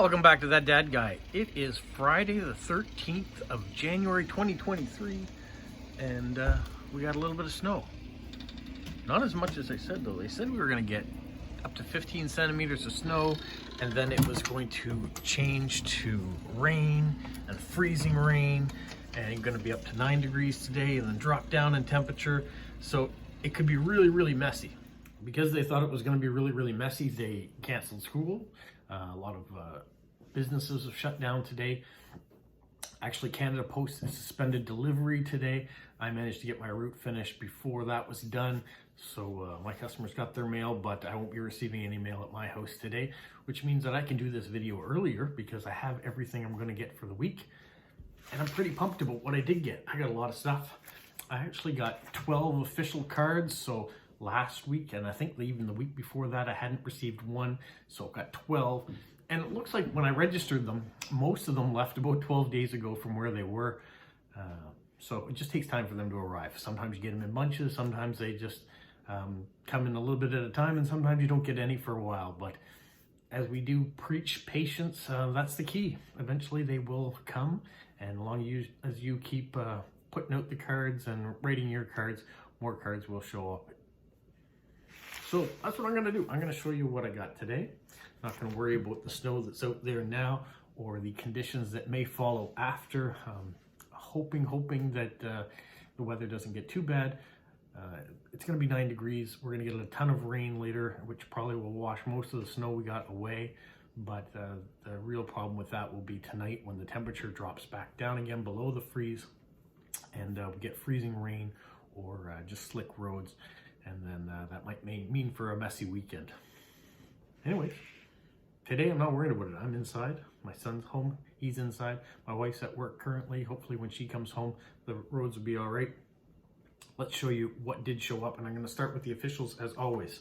Welcome back to That Dad Guy. It is Friday the 13th of January 2023 and we got a little bit of snow. Not as much as I said though. They said we were going to get up to 15 centimeters of snow and then it was going to change to rain and freezing rain and going to be up to 9 degrees today and then drop down in temperature. So it could be really messy. Because they thought it was going to be really messy, they canceled school. A lot of businesses have shut down today. Actually, Canada Post suspended delivery today. I managed to get my route finished before that was done. So my customers got their mail, but I won't be receiving any mail at my house today, which means that I can do this video earlier because I have everything I'm going to get for the week. And I'm pretty pumped about what I did get. I got a lot of stuff. I actually got 12 official cards. So last week, and I think even the week before that, I hadn't received one, so I've got 12. And it looks like when I registered them, most of them left about 12 days ago from where they were. So it just takes time for them to arrive. Sometimes you get them in bunches, sometimes they just come in a little bit at a time, and sometimes you don't get any for a while. But as we do preach patience, that's the key. Eventually they will come, and as long as you keep putting out the cards and writing your cards, more cards will show up. So that's what I'm going to do. I'm going to show you what I got today. I'm not going to worry about the snow that's out there now or the conditions that may follow after. Hoping that the weather doesn't get too bad. It's going to be 9 degrees. We're going to get a ton of rain later, which probably will wash most of the snow we got away. But the real problem with that will be tonight when the temperature drops back down again below the freeze and we get freezing rain or just slick roads. And then that might mean for a messy weekend. Anyways, today I'm not worried about it. I'm inside. My son's home. He's inside. My wife's at work currently. Hopefully when she comes home, the roads will be all right. Let's show you what did show up. And I'm going to start with the officials as always.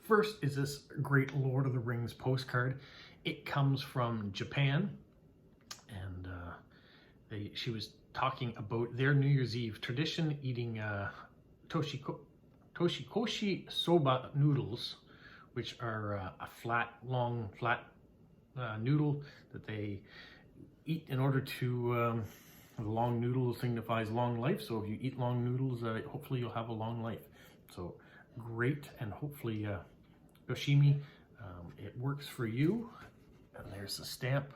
First is this great Lord of the Rings postcard. It comes from Japan. And she was talking about their New Year's Eve tradition, eating toshikoshi soba noodles, which are a long flat noodle that they eat in order to, the long noodle signifies long life. So if you eat long noodles, hopefully you'll have a long life. So great, and hopefully Yoshimi, it works for you. And there's the stamp.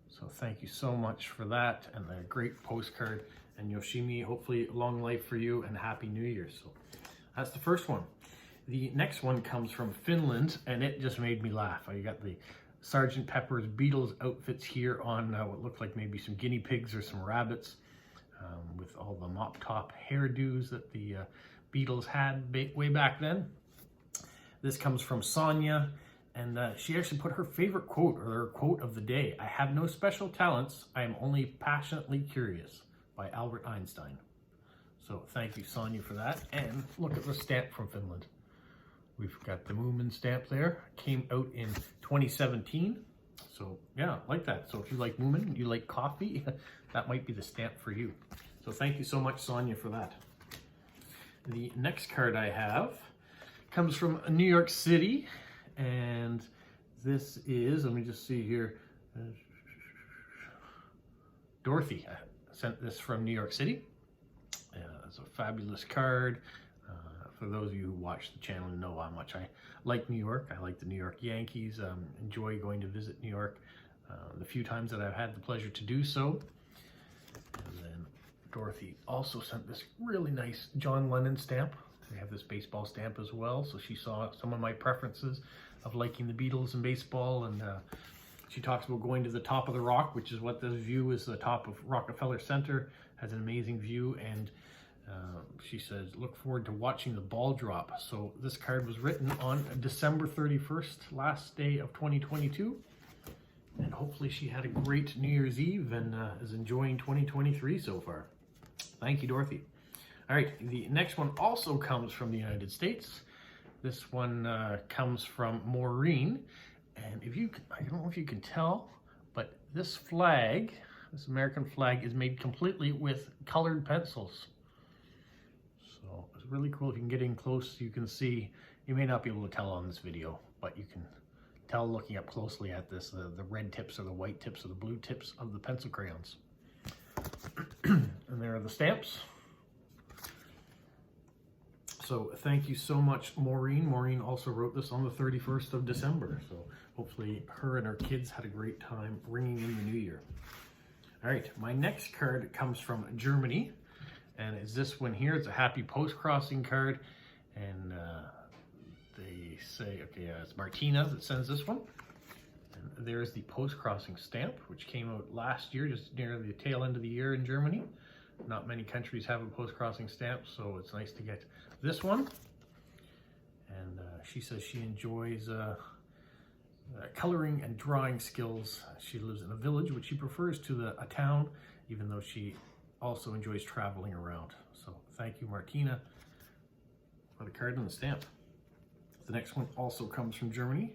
So thank you so much for that, and a great postcard. And Yoshimi, hopefully long life for you and Happy New Year. So that's the first one. The next one comes from Finland, and it just made me laugh. You got the Sgt. Pepper's Beatles outfits here on what looked like maybe some guinea pigs or some rabbits, with all the mop top hairdos that the Beatles had way back then. This comes from Sonia, and she actually put her favorite quote, or her quote of the day. "I have no special talents, I am only passionately curious," by Albert Einstein. So thank you, Sonia, for that. And look at the stamp from Finland. We've got the Moomin stamp there. Came out in 2017. So yeah, like that. So if you like Moomin, you like coffee, that might be the stamp for you. So thank you so much, Sonia, for that. The next card I have comes from New York City. And this is, let me just see here. Dorothy sent this from New York City. It's a fabulous card. For those of you who watch the channel and know how much I like New York. I like the New York Yankees. Enjoy going to visit New York the few times that I've had the pleasure to do so. And then Dorothy also sent this really nice John Lennon stamp. We have this baseball stamp as well. So she saw some of my preferences of liking the Beatles and baseball. And she talks about going to the top of the rock, which is what this view is, the top of Rockefeller Center. Has an amazing view, and she says, look forward to watching the ball drop. So this card was written on December 31st, last day of 2022. And hopefully she had a great New Year's Eve and is enjoying 2023 so far. Thank you, Dorothy. All right, the next one also comes from the United States. This one comes from Maureen. And I don't know if you can tell, but this flag, this American flag, is made completely with colored pencils. So it's really cool. If you can get in close, you can see. You may not be able to tell on this video, but you can tell looking up closely at this, the red tips or the white tips or the blue tips of the pencil crayons. And there are the stamps. So thank you so much, Maureen. Maureen also wrote this on the 31st of December. So hopefully her and her kids had a great time ringing in the new year. All right, my next card comes from Germany. And it's this one here. It's a happy Postcrossing card. And they say, okay, it's Martina that sends this one. And there's the Postcrossing stamp, which came out last year, just near the tail end of the year in Germany. Not many countries have a Postcrossing stamp, so it's nice to get this one. And she says she enjoys coloring and drawing skills. She lives in a village, which she prefers to a town, even though she also enjoys traveling around. So thank you, Martina, for the card and the stamp. The next one also comes from Germany.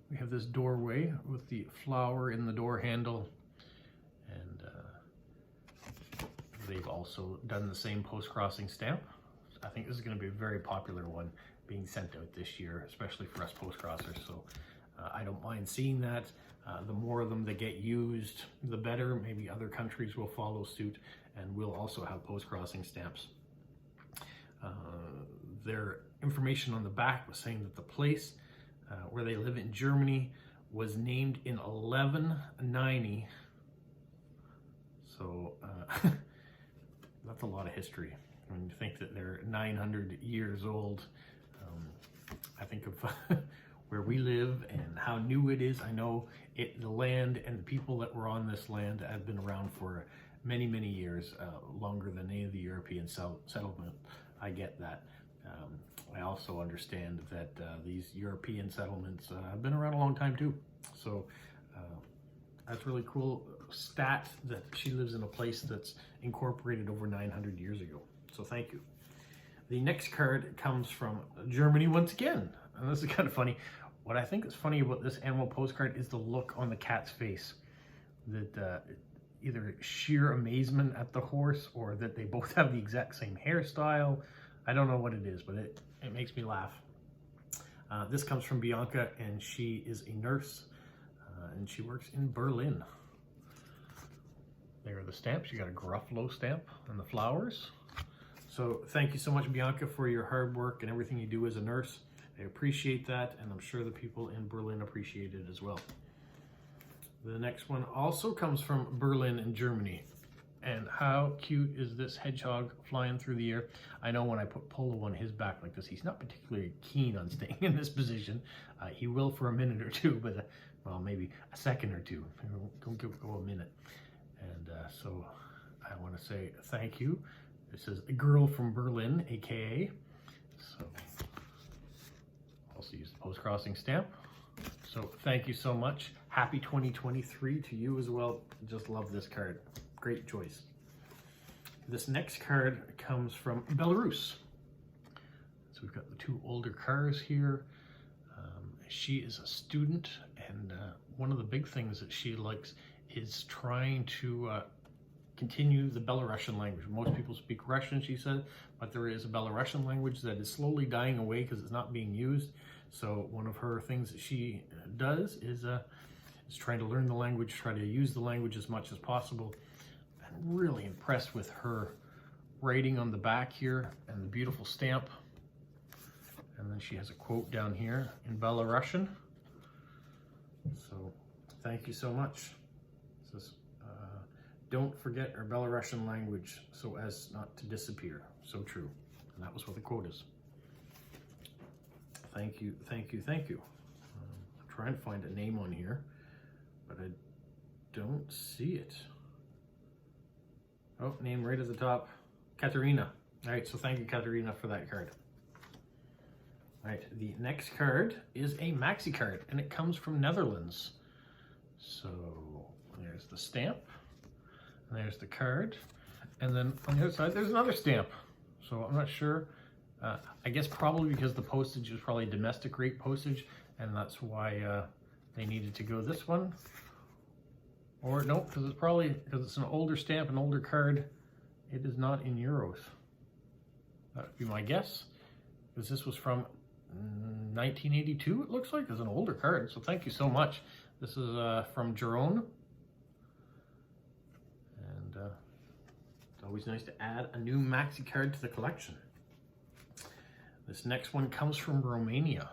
We have this doorway with the flower in the door handle, and they've also done the same Postcrossing stamp. I think this is going to be a very popular one being sent out this year, especially for us Postcrossers. So I don't mind seeing that. The more of them that get used, the better. Maybe other countries will follow suit, and we'll also have Postcrossing stamps. Their information on the back was saying that the place where they live in Germany was named in 1190. So that's a lot of history. When you think that they're 900 years old, I think of where we live and how new it is. I know the land and the people that were on this land have been around for many, many years, longer than any of the European settlement. I get that. I also understand that these European settlements have been around a long time too. So that's really cool stat that she lives in a place that's incorporated over 900 years ago. So thank you. The next card comes from Germany once again. And this is kind of funny. What I think is funny about this animal postcard is the look on the cat's face. That either sheer amazement at the horse or that they both have the exact same hairstyle. I don't know what it is, but it makes me laugh. This comes from Bianca, and she is a nurse, and she works in Berlin. There are the stamps. You got a Gruffalo stamp and the flowers. So thank you so much, Bianca, for your hard work and everything you do as a nurse. I appreciate that, and I'm sure the people in Berlin appreciate it as well. The next one also comes from Berlin in Germany. And how cute is this hedgehog flying through the air? I know when I put Polo on his back like this, he's not particularly keen on staying in this position. He will for a minute or two, but well, maybe a second or two. Don't go a minute. And so I want to say thank you. This is a girl from Berlin, aka. So also use the Postcrossing stamp. So thank you so much. Happy 2023 to you as well. Just love this card. Great choice. This next card comes from Belarus. So we've got the two older cars here. She is a student, and one of the big things that she likes is trying to continue the Belarusian language. Most people speak Russian, she said, but there is a Belarusian language that is slowly dying away because it's not being used. So one of her things that she does is trying to learn the language, try to use the language as much as possible. I'm really impressed with her writing on the back here and the beautiful stamp. And then she has a quote down here in Belarusian. So thank you so much. It says, don't forget our Belarusian language so as not to disappear. So true. And that was what the quote is. Thank you, thank you, thank you. I'm trying to find a name on here, but I don't see it. Oh, name right at the top, Katerina. All right, so thank you, Katerina, for that card. All right, the next card is a maxi card, and it comes from Netherlands. So there's the stamp, and there's the card, and then on the other side, there's another stamp. So I'm not sure. I guess probably because the postage is probably domestic rate postage, and that's why they needed to go this one. Or no, because it's probably, because it's an older stamp, an older card, it is not in euros. That would be my guess, because this was from 1982, it looks like. It's an older card, so thank you so much. This is from Jerome. And it's always nice to add a new maxi card to the collection. This next one comes from Romania.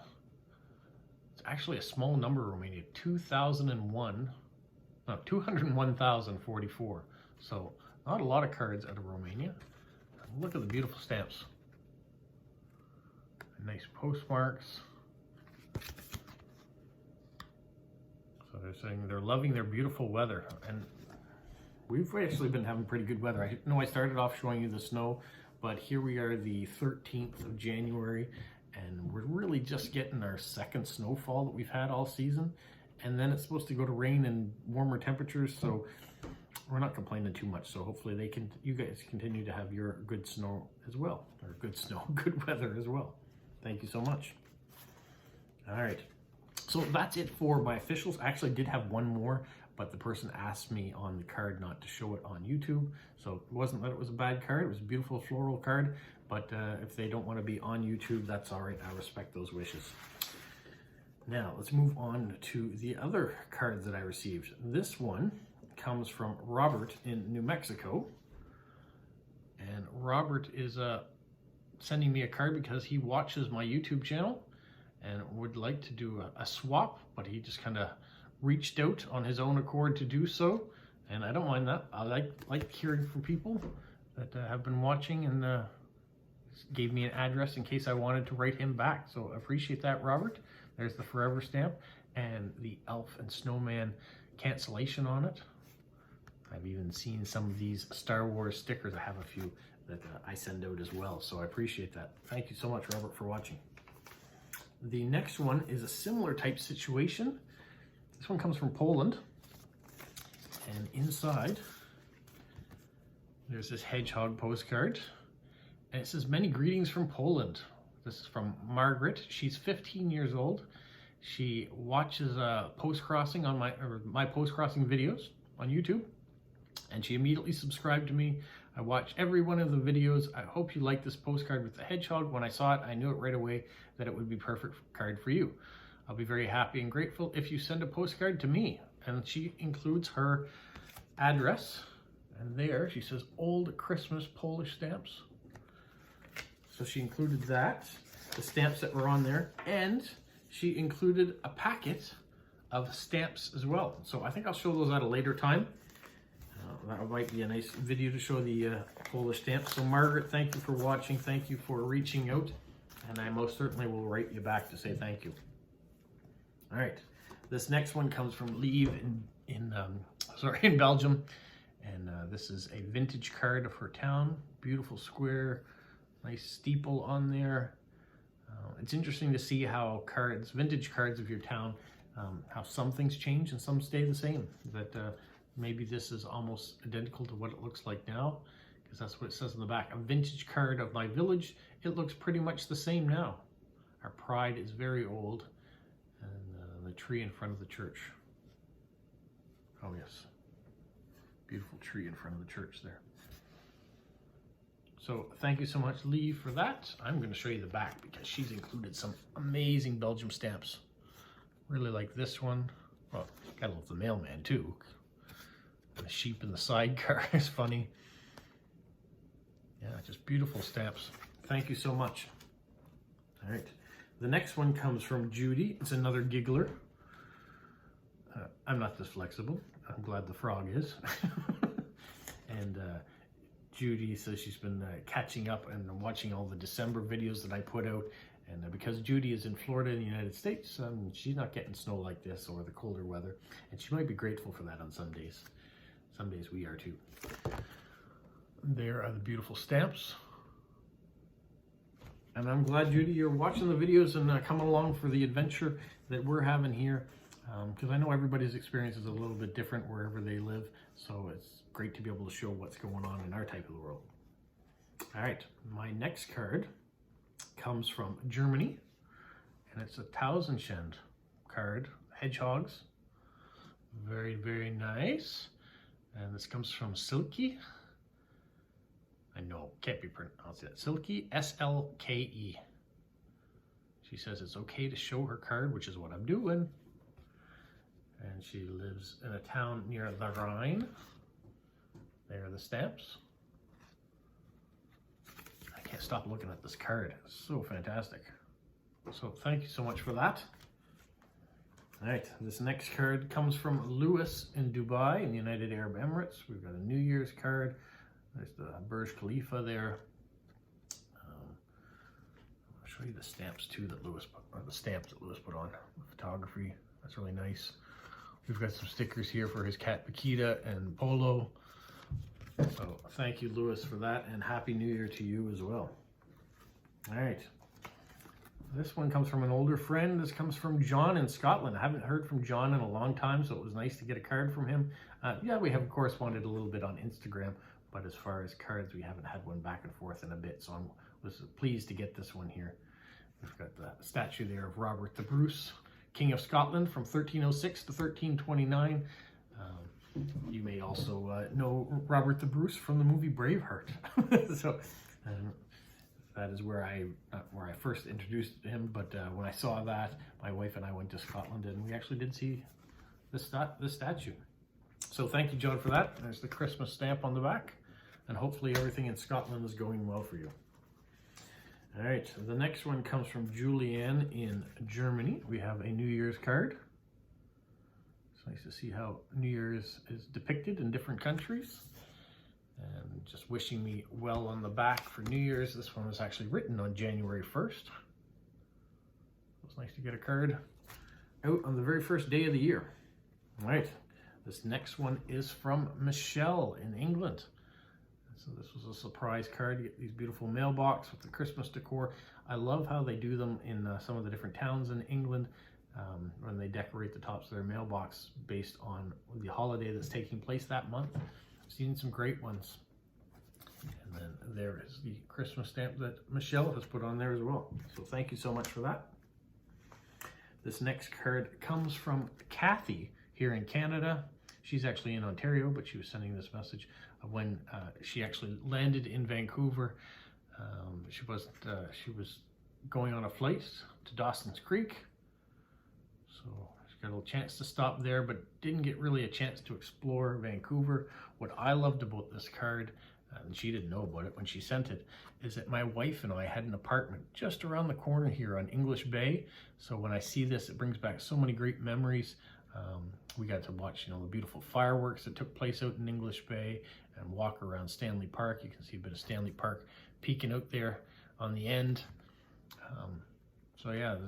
It's actually a small number, Romania, 201,044. So not a lot of cards out of Romania. Look at the beautiful stamps. Nice postmarks. So they're saying they're loving their beautiful weather. And we've actually been having pretty good weather. I know I started off showing you the snow, but here we are the 13th of January, and we're really just getting our second snowfall that we've had all season. And then it's supposed to go to rain and warmer temperatures, so we're not complaining too much. So hopefully you guys continue to have your good snow as well, or good weather as well. Thank you so much. All right, so that's it for my officials. I actually did have one more, but the person asked me on the card not to show it on YouTube. So it wasn't that it was a bad card, it was a beautiful floral card, but if they don't want to be on YouTube, that's all right. I respect those wishes. Now let's move on to the other cards that I received. This one comes from Robert in New Mexico, and Robert is sending me a card because he watches my YouTube channel and would like to do a swap, but he just kind of reached out on his own accord to do so, and I don't mind that. I like hearing from people that have been watching and gave me an address in case I wanted to write him back. So I appreciate that, Robert. There's the forever stamp and the elf and snowman cancellation on it. I've even seen some of these Star Wars stickers. I have a few that I send out as well, so I appreciate that. Thank you so much, Robert, for watching. The next one is a similar type situation. This one comes from Poland, and inside there's this hedgehog postcard, and it says, "Many greetings from Poland." This is from Margaret. She's 15 years old. She watches Postcrossing on my Postcrossing videos on YouTube, and she immediately subscribed to me. I watch every one of the videos. I hope you like this postcard with the hedgehog. When I saw it, I knew it right away that it would be perfect card for you. I'll be very happy and grateful if you send a postcard to me. And she includes her address. And there she says, "Old Christmas Polish stamps." So she included that, the stamps that were on there, and she included a packet of stamps as well. So I think I'll show those at a later time. That might be a nice video to show the Polish stamps. So Margaret, thank you for watching. Thank you for reaching out. And I most certainly will write you back to say thank you. All right, this next one comes from Lieve in Belgium. And this is a vintage card of her town. Beautiful square, nice steeple on there. It's interesting to see how vintage cards of your town, how some things change and some stay the same. But maybe this is almost identical to what it looks like now, because that's what it says in the back. "A vintage card of my village. It looks pretty much the same now. Our pride is very old." And the tree in front of the church. Oh yes, beautiful tree in front of the church there. So thank you so much, Lee, for that. I'm going to show you the back because she's included some amazing Belgium stamps. Really like this one. Well, gotta love the mailman too. The sheep in the sidecar is funny. Yeah, just beautiful stamps. Thank you so much. All right, the next one comes from Judy. It's another giggler. I'm not this flexible. I'm glad the frog is. And Judy says she's been catching up and watching all the December videos that I put out. And because Judy is in Florida in the United States, she's not getting snow like this or the colder weather. And she might be grateful for that on some days. Some days we are too. There are the beautiful stamps. And I'm glad, Judy, you're watching the videos and coming along for the adventure that we're having here. Because I know everybody's experience is a little bit different wherever they live. So it's great to be able to show what's going on in our type of the world. All right, my next card comes from Germany. And it's a Tausendschend card, hedgehogs. Very, very nice. And this comes from Silke. I know, can't be pronounced that. Silke, S-L-K-E. She says it's okay to show her card, which is what I'm doing. And she lives in a town near the Rhine. There are the stamps. I can't stop looking at this card. It's so fantastic. So thank you so much for that. All right, this next card comes from Lewis in Dubai in the United Arab Emirates. We've got a New Year's card. There's the Burj Khalifa there. I'll show you the stamps too that Lewis put, or the stamps that Lewis put on. The photography, that's really nice. We've got some stickers here for his cat Paquita and Polo. So thank you, Lewis, for that, and Happy New Year to you as well. All right. This one comes from an older friend. This comes from John in Scotland. I haven't heard from John in a long time, so it was nice to get a card from him. Yeah, we have corresponded a little bit on Instagram, but as far as cards, we haven't had one back and forth in a bit, so I was pleased to get this one here. We've got the statue there of Robert the Bruce, King of Scotland from 1306 to 1329. You may also know Robert the Bruce from the movie Braveheart. So that is where I first introduced him, but when I saw that, my wife and I went to Scotland and we actually did see this statue. So thank you, John, for that. There's the Christmas stamp on the back, and hopefully everything in Scotland is going well for you. All right, the next one comes from Julianne in Germany. We have a New Year's card. It's nice to see how New Year's is depicted in different countries. And just wishing me well on the back for New Year's. This one was actually written on January 1st. It's nice to get a card out on the very first day of the year. All right, this next one is from Michelle in England. So this was a surprise card. You get these beautiful mailbox with the Christmas decor. I love how they do them in some of the different towns in England when they decorate the tops of their mailbox based on the holiday that's taking place that month. Seen some great ones. And then there is the Christmas stamp that Michelle has put on there as well. So thank you so much for that. This next card comes from Kathy here in Canada. She's actually in Ontario, but she was sending this message of when she actually landed in Vancouver. She was going on a flight to Dawson's Creek. So she got a little chance to stop there, but didn't get really a chance to explore Vancouver. What I loved about this card, and she didn't know about it when she sent it, is that my wife and I had an apartment just around the corner here on English Bay. So when I see this, it brings back so many great memories. We got to watch, the beautiful fireworks that took place out in English Bay and walk around Stanley Park. You can see a bit of Stanley Park peeking out there on the end. So yeah, it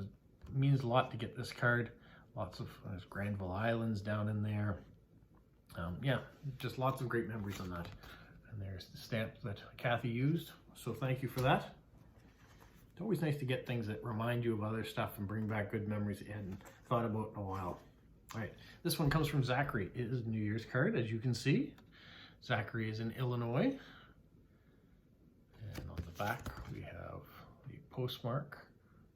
means a lot to get this card. Lots of there's Granville Islands down in there. Yeah, just lots of great memories on that. And there's the stamp that Kathy used. So thank you for that. It's always nice to get things that remind you of other stuff and bring back good memories that you hadn't thought about in a while. All right, this one comes from Zachary. It is a New Year's card, as you can see. Zachary is in Illinois. And on the back, we have the postmark,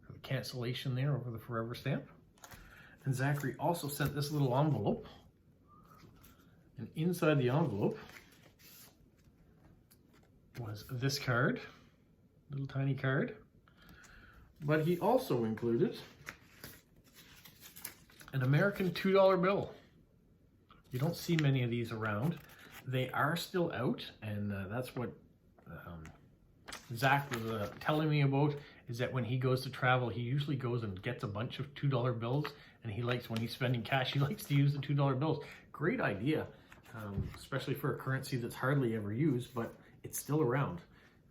or the cancellation there over the forever stamp. And Zachary also sent this little envelope. And inside the envelope was this card, little tiny card. But he also included an American $2 bill. You don't see many of these around. They are still out, and that's what Zach was telling me about, is that when he goes to travel, he usually goes and gets a bunch of $2 bills, and he likes, when he's spending cash, he likes to use the $2 bills. Great idea, especially for a currency that's hardly ever used, but it's still around.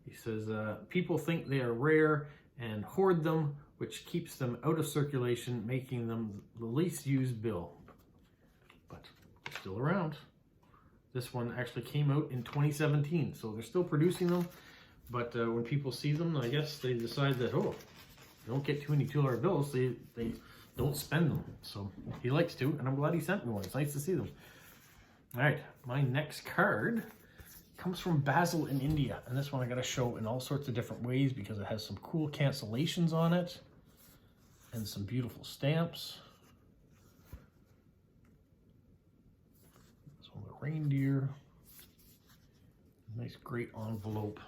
He says, people think they are rare and hoard them, which keeps them out of circulation, making them the least used bill. But they're still around. This one actually came out in 2017, so they're still producing them. But when people see them, I guess they decide that, oh, they don't get too many $2 bills, they don't spend them. So he likes to, and I'm glad he sent me one. It's nice to see them. All right, my next card comes from Basil in India. And this one I got to show in all sorts of different ways because it has some cool cancellations on it and some beautiful stamps. This one, the reindeer. Nice, great envelope.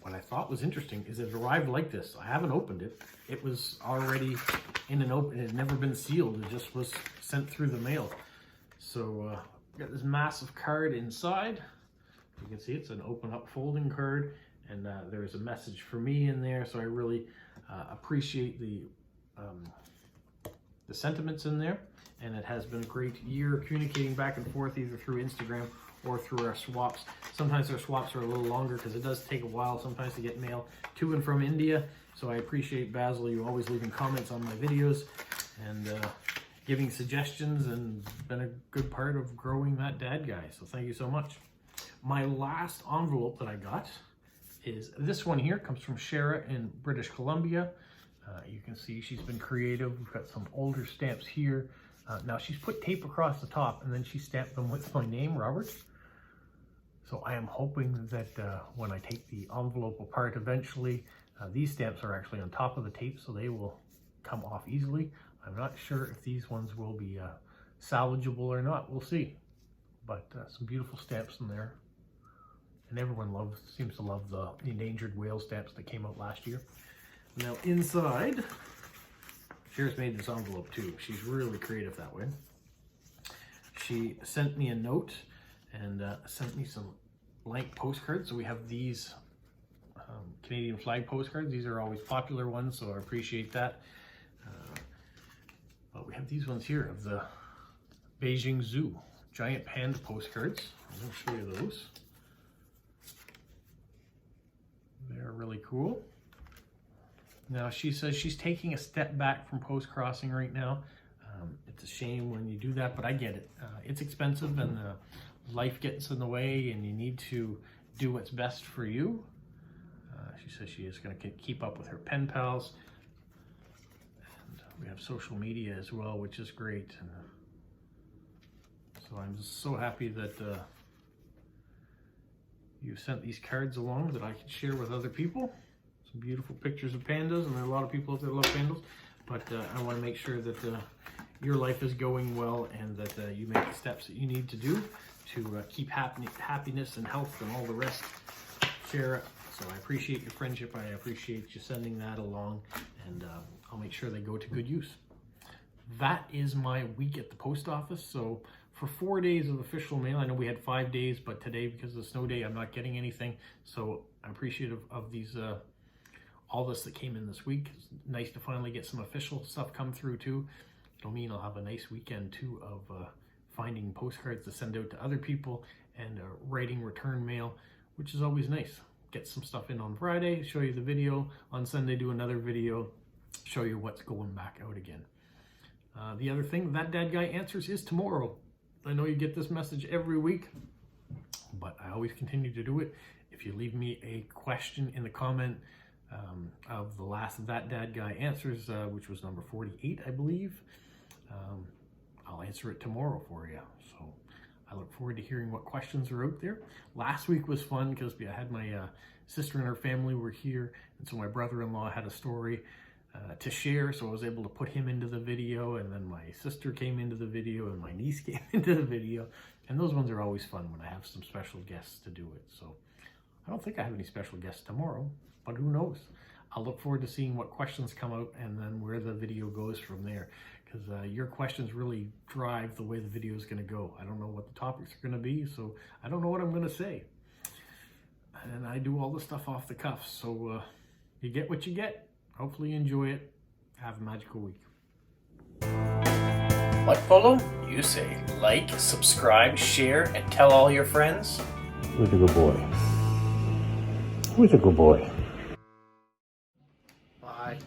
what I thought was interesting is it arrived like this. I haven't opened it. It was already in an open, it had never been sealed. It just was sent through the mail. So got this massive card inside. You can see it's an open up folding card, and there's a message for me in there. So I really appreciate the sentiments in there. And it has been a great year communicating back and forth either through Instagram or through our swaps. Sometimes our swaps are a little longer because it does take a while sometimes to get mail to and from India. So I appreciate, Basil, you always leaving comments on my videos and giving suggestions, and been a good part of growing that dad guy. So thank you so much. My last envelope that I got is this one here. It comes from Shara in British Columbia. You can see she's been creative. We've got some older stamps here. Now she's put tape across the top and then she stamped them with my name, Robert. So I am hoping that when I take the envelope apart eventually, these stamps are actually on top of the tape, so they will come off easily. I'm not sure if these ones will be salvageable or not. We'll see. But some beautiful stamps in there. And everyone seems to love the endangered whale stamps that came out last year. Now inside, Cher's made this envelope too. She's really creative that way. She sent me a note and sent me some blank postcards. So we have these Canadian flag postcards. These are always popular ones, so I appreciate that. But we have these ones here of the Beijing Zoo giant panda postcards. I'm going to show you those. They're really cool. Now she says she's taking a step back from Postcrossing right now. It's a shame when you do that, but I get it. It's expensive and life gets in the way and you need to do what's best for you. She says she is going to keep up with her pen pals. And we have social media as well, which is great. And, so I'm just so happy that you sent these cards along that I can share with other people. Some beautiful pictures of pandas, and there are a lot of people out there that love pandas, but I want to make sure that your life is going well and that you make the steps that you need to do to keep happiness and health and all the rest. Share it. So I appreciate your friendship. I appreciate you sending that along, and I'll make sure they go to good use. That is my week at the post office. So for 4 days of official mail, I know we had 5 days, but today, because of the snow day, I'm not getting anything. So I'm appreciative of these all this that came in this week. It's nice to finally get some official stuff come through too. It'll mean I'll have a nice weekend too of finding postcards to send out to other people and writing return mail, which is always nice. Get some stuff in on Friday, show you the video. On Sunday, do another video, show you what's going back out again. The other thing, That Dad Guy Answers is tomorrow. I know you get this message every week, but I always continue to do it. If you leave me a question in the comment of the last That Dad Guy Answers, which was number 48, I believe, I'll answer it tomorrow for you. So I look forward to hearing what questions are out there. Last week was fun because I had my sister and her family were here, and so my brother-in-law had a story to share, so I was able to put him into the video, and then my sister came into the video, and my niece came into the video, and those ones are always fun when I have some special guests to do it. So I don't think I have any special guests tomorrow, but who knows? I'll look forward to seeing what questions come out and then where the video goes from there, because your questions really drive the way the video is going to go. I don't know what the topics are going to be, so I don't know what I'm going to say. And I do all the stuff off the cuff, so you get what you get. Hopefully you enjoy it. Have a magical week. What, Polo? You say like, subscribe, share, and tell all your friends? Who's a good boy? Who's a good boy? Bye.